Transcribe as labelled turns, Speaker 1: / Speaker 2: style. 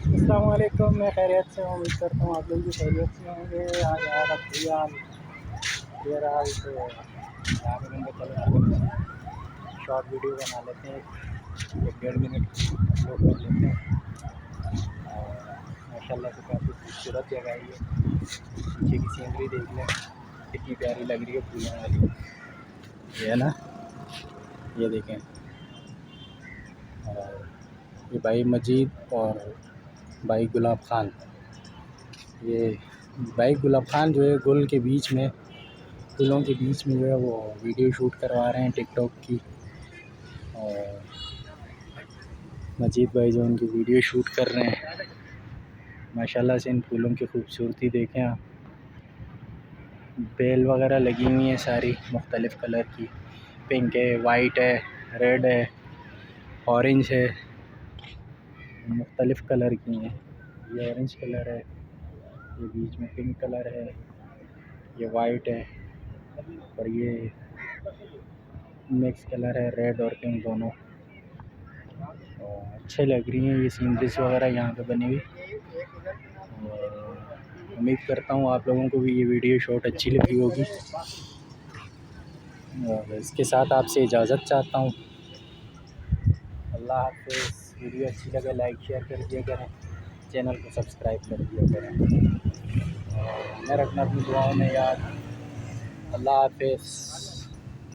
Speaker 1: अस्सलाम वालेकुम। मैं खैरियत से हूँ, उम्मीद करता हूँ आप लोग भी खैरियत से होंगे। आज यार अब बहरहाल तो यहाँ पे मैंने चलो शॉर्ट वीडियो बना लेते हैं, 1-1.5 मिनट अपलोड कर लेते हैं। और माशाल्लाह से काफ़ी खूबसूरत जगह है ये। पीछे की सीनरी देख लें कितनी प्यारी लग रही है फूलों वाली, ये है ना, ये देखें। और ये भाई मजीद और भाई गुलाब खान, ये भाई गुलाब खान जो है गुल के बीच में, फूलों के बीच में जो है वो वीडियो शूट करवा रहे हैं टिकटॉक की। और मजीद भाई जो उनकी वीडियो शूट कर रहे हैं, माशाल्लाह से इन फूलों की खूबसूरती देखें आप। बेल वगैरह लगी हुई हैं सारी मुख्तलिफ़ कलर की, पिंक है, वाइट है, रेड है, ऑरेंज है, मुख्तलिफ़ कलर की हैं। ये ऑरेंज कलर है, ये बीच में पिंक कलर है, ये वाइट है, और ये मिक्स कलर है, रेड और पिंक दोनों। और अच्छे लग रही हैं ये सीनरीज वगैरह यहाँ पे बनी हुई। और उम्मीद करता हूँ आप लोगों को भी ये वीडियो शॉट अच्छी लगी होगी। और इसके साथ आपसे इजाज़त चाहता हूँ। अल्लाह हाफ़िज़। वीडियो अच्छी लगे लाइक शेयर कर दिया करें, चैनल को सब्सक्राइब कर दिया करें। मैं रखना अपनी दुआओं में याद। अल्लाह हाफ़िज़।